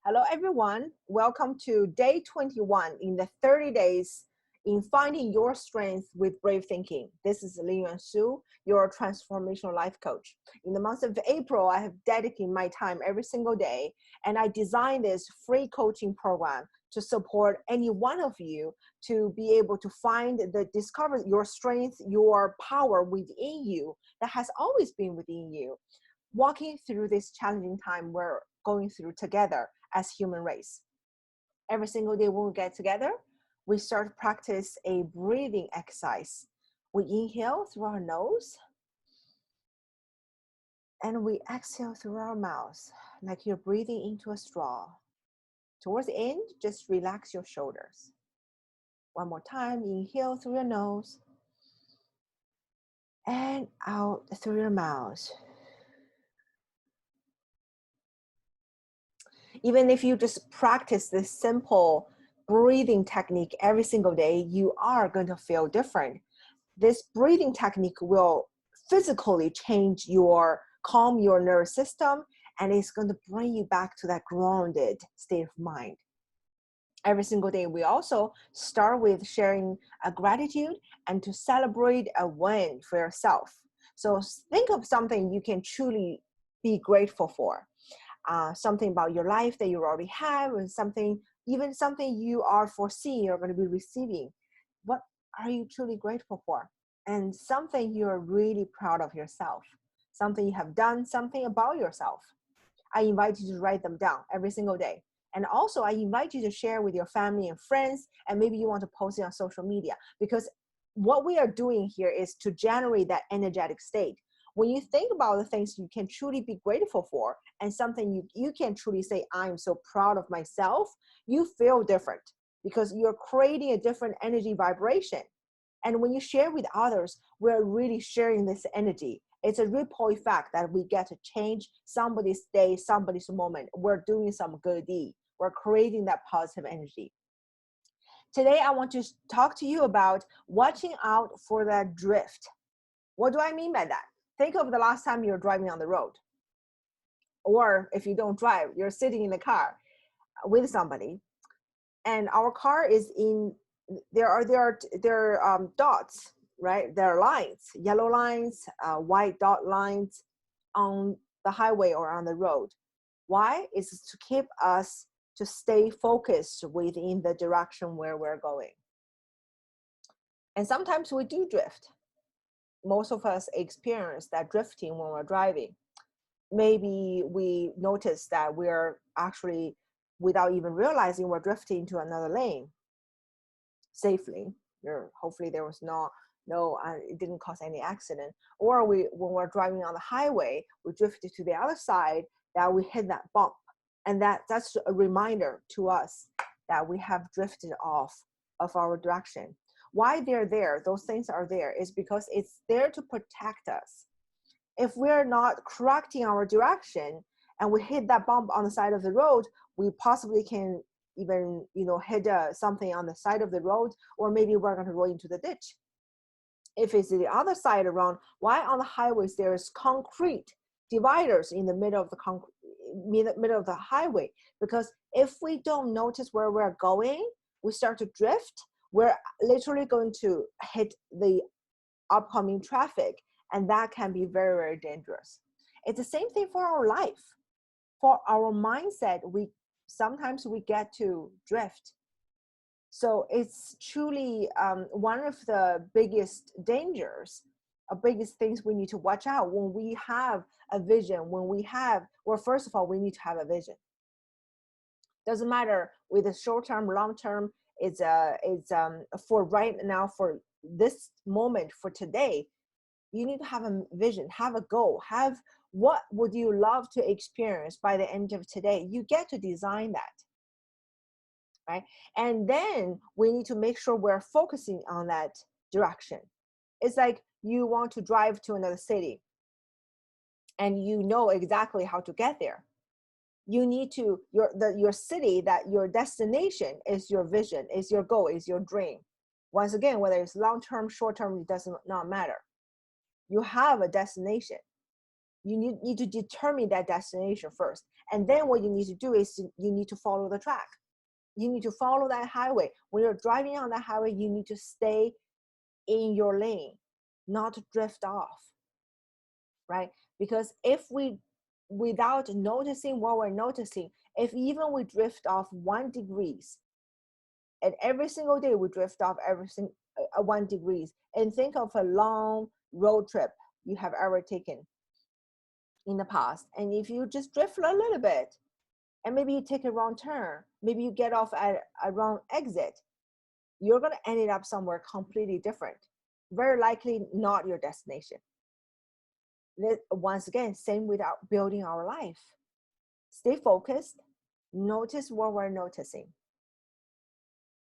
Hello, everyone. Welcome to day 21 in the 30 days in finding your strength with brave thinking. This is Lin Yuan-Su, your transformational life coach. In the month of April, I have dedicated my time every single day, and I designed this free coaching program to support any one of you to be able to discover your strength, your power within you that has always been within you. Walking through this challenging time we're going through together as human race. Every single day when we get together, we start to practice a breathing exercise. We inhale through our nose and we exhale through our mouth, like you're breathing into a straw. Towards the end, just relax your shoulders. One more time, inhale through your nose and out through your mouth. Even if you just practice this simple breathing technique every single day, you are going to feel different. This breathing technique will physically calm your nervous system, and it's going to bring you back to that grounded state of mind. Every single day, we also start with sharing a gratitude and to celebrate a win for yourself. So think of something you can truly be grateful for. Something about your life that you already have, and even something you are foreseeing you're going to be receiving. What are you truly grateful for? And something you're really proud of yourself, something you have done, something about yourself. I invite you to write them down every single day. And also I invite you to share with your family and friends, and maybe you want to post it on social media, because what we are doing here is to generate that energetic state. When you think about the things you can truly be grateful for and something you can truly say, I'm so proud of myself, you feel different because you're creating a different energy vibration. And when you share with others, we're really sharing this energy. It's a ripple effect that we get to change somebody's day, somebody's moment. We're doing some good deed. We're creating that positive energy. Today, I want to talk to you about watching out for that drift. What do I mean by that? Think of the last time you're driving on the road. Or if you don't drive, you're sitting in the car with somebody, and our car is there are dots, right? There are lines, yellow lines, white dot lines on the highway or on the road. Why? It's to keep us to stay focused within the direction where we're going. And sometimes we do drift. Most of us experience that drifting when we're driving. Maybe we notice that we're actually, without even realizing, we're drifting into another lane safely. Hopefully there was it didn't cause any accident. Or when we're driving on the highway, we drifted to the other side, that we hit that bump. And that's a reminder to us that we have drifted off of our direction. Why they're there, those things are there, is because it's there to protect us. If we're not correcting our direction and we hit that bump on the side of the road, we possibly can even hit something on the side of the road, or maybe we're going to roll into the ditch. If it's the other side around, why on the highways there's concrete dividers in the middle of the highway? Because if we don't notice where we're going, we start to drift. We're literally going to hit the upcoming traffic, and that can be very, very dangerous. It's the same thing for our life. For our mindset, sometimes we get to drift. So it's truly one of the biggest dangers, biggest things we need to watch out when we have a vision. First of all, we need to have a vision. Doesn't matter with the short term, long term. It's for right now, for this moment, for today. You need to have a vision, have a goal, have what would you love to experience by the end of today. You get to design that, right? And then we need to make sure we're focusing on that direction. It's like you want to drive to another city and you know exactly how to get there. You need to, your city, that your destination is your vision, is your goal, is your dream. Once again, whether it's long-term, short-term, it does not matter. You have a destination. You need to determine that destination first. And then what you need to do is you need to follow the track. You need to follow that highway. When you're driving on that highway, you need to stay in your lane, not drift off, right? Because if we, without noticing what we're noticing, if even we drift off 1 degree, and every single day we drift off 1 degree, and think of a long road trip you have ever taken in the past. And if you just drift a little bit, and maybe you take a wrong turn, maybe you get off at a wrong exit, you're going to end up somewhere completely different. Very likely not your destination. Once again, same with building our life. Stay focused, notice what we're noticing.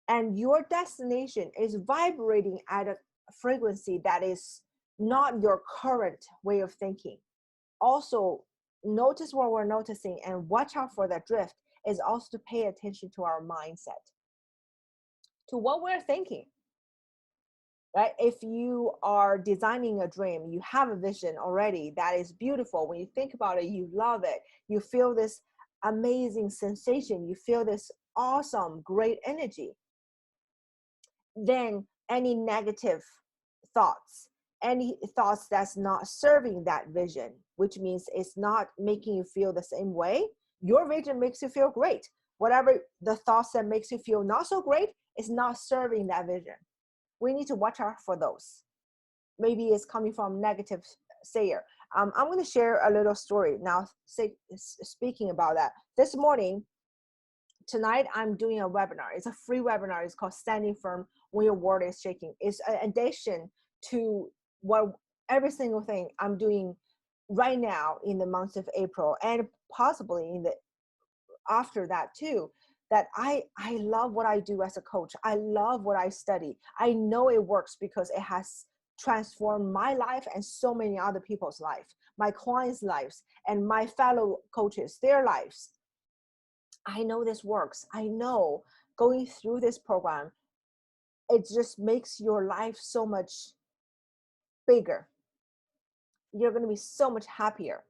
And your destination is vibrating at a frequency that is not your current way of thinking. Also, notice what we're noticing and watch out for that drift is also to pay attention to our mindset, to what we're thinking, right? If you are designing a dream, you have a vision already that is beautiful. When you think about it, you love it. You feel this amazing sensation. You feel this awesome, great energy. Then any negative thoughts, any thoughts that's not serving that vision, which means it's not making you feel the same way. Your vision makes you feel great. Whatever the thoughts that makes you feel not so great is not serving that vision. We need to watch out for those. Maybe it's coming from negative sayer. I'm going to share a little story now. Speaking about that, this morning, tonight, I'm doing a webinar. It's a free webinar. It's called Standing Firm When Your World is Shaking. It's an addition to what every single thing I'm doing right now in the month of April, and possibly in the after that too, that I love what I do as a coach. I love what I study. I know it works because it has transformed my life and so many other people's life, my clients' lives, and my fellow coaches, their lives. I know this works. I know going through this program, it just makes your life so much bigger. You're going to be so much happier.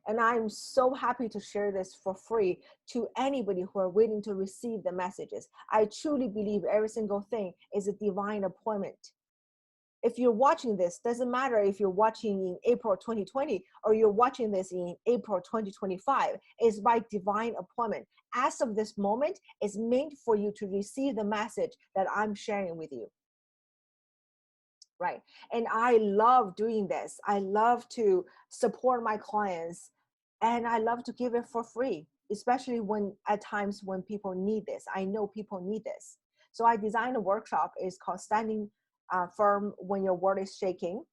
And I'm so happy to share this for free to anybody who are willing to receive the messages. I truly believe every single thing is a divine appointment. If you're watching this, doesn't matter if you're watching in April 2020 or you're watching this in April 2025, it's by divine appointment. As of this moment, it's meant for you to receive the message that I'm sharing with you. Right. And I love doing this. I love to support my clients, and I love to give it for free, especially when at times when people need this. I know people need this. So I designed a workshop. It's called Standing Firm When Your World is Shaking.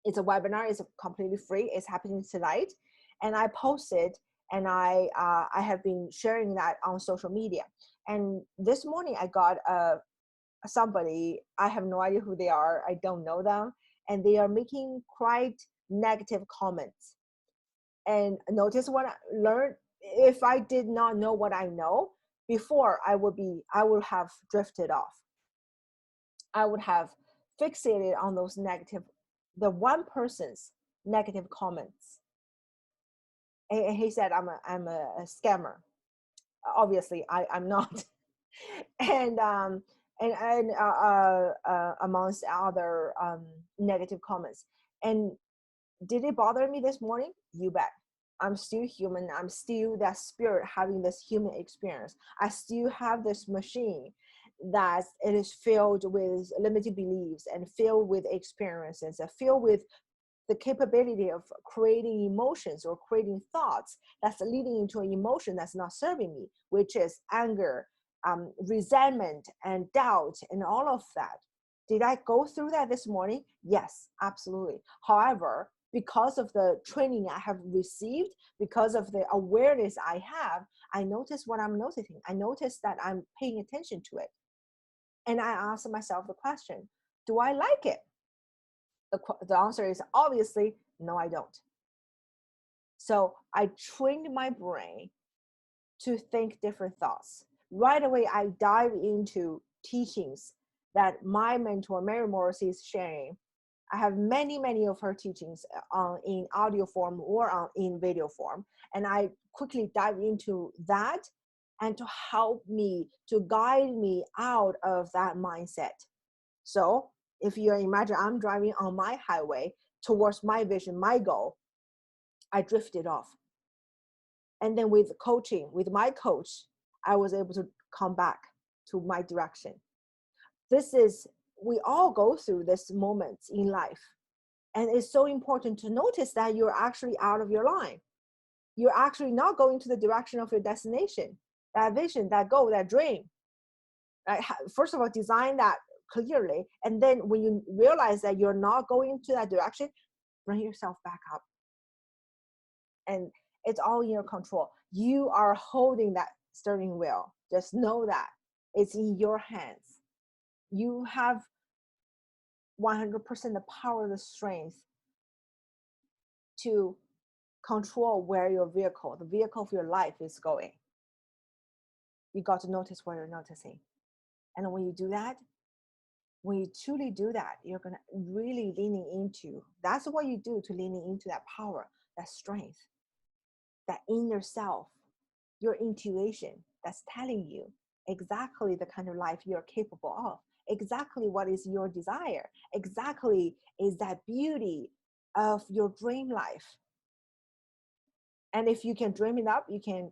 It's a webinar. It's completely free. It's happening tonight. And I posted, and I have been sharing that on social media. And this morning I got somebody, I have no idea who they are, I don't know them, and they are making quite negative comments. And notice what I learned, if I did not know what I know before, I would have drifted off. I would have fixated on those the one person's negative comments. And he said, I'm a scammer. Obviously, I'm not. And amongst other negative comments. And did it bother me this morning? You bet. I'm still human. I'm still that spirit having this human experience. I still have this machine that it is filled with limited beliefs and filled with experiences and filled with the capability of creating emotions or creating thoughts that's leading into an emotion that's not serving me, which is anger, resentment and doubt and all of that. Did I go through that this morning? Yes, absolutely. However, because of the training I have received, because of the awareness I have, I notice what I'm noticing. I notice that I'm paying attention to it. And I ask myself the question, do I like it? The answer is obviously, no, I don't. So I trained my brain to think different thoughts. Right away, I dive into teachings that my mentor, Mary Morrissey, is sharing I have many of her teachings in audio form or in video form. And I quickly dive into that and to help me, to guide me out of that mindset. So if you imagine I'm driving on my highway towards my vision, my goal, I drifted off. And then with coaching, with my coach, I was able to come back to my direction. We all go through this moments in life. And it's so important to notice that you're actually out of your line. You're actually not going to the direction of your destination, that vision, that goal, that dream. Right? First of all, design that clearly. And then when you realize that you're not going to that direction, bring yourself back up. And it's all in your control. You are holding that steering wheel. Just know that it's in your hands. You have 100% the power, the strength to control where your vehicle, the vehicle of your life, is going. You got to notice what you're noticing. And when you do that, when you truly do that, you're going to really leaning into, that's what you do to leaning into that power, that strength, that inner self, your intuition that's telling you exactly the kind of life you're capable of, exactly what is your desire, exactly is that beauty of your dream life. And if you can dream it up, you can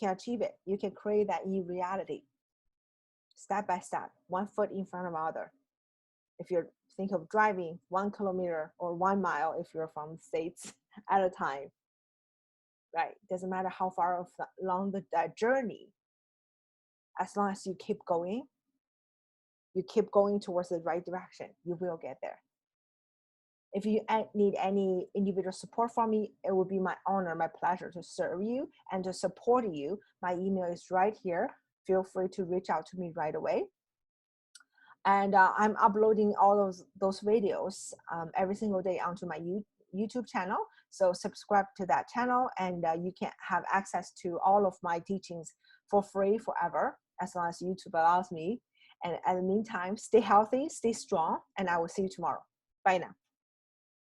achieve it. You can create that in reality, step by step, one foot in front of the other. If you think of driving 1 kilometer or 1 mile, if you're from the States, at a time, right? Doesn't matter how far along that journey, as long as you keep going towards the right direction, you will get there. If you need any individual support from me, it would be my honor, my pleasure to serve you and to support you. My email is right here. Feel free to reach out to me right away. And I'm uploading all of those videos every single day onto my YouTube channel. So subscribe to that channel, and you can have access to all of my teachings for free forever, as long as YouTube allows me. And in the meantime, stay healthy, stay strong, and I will see you tomorrow. Bye now.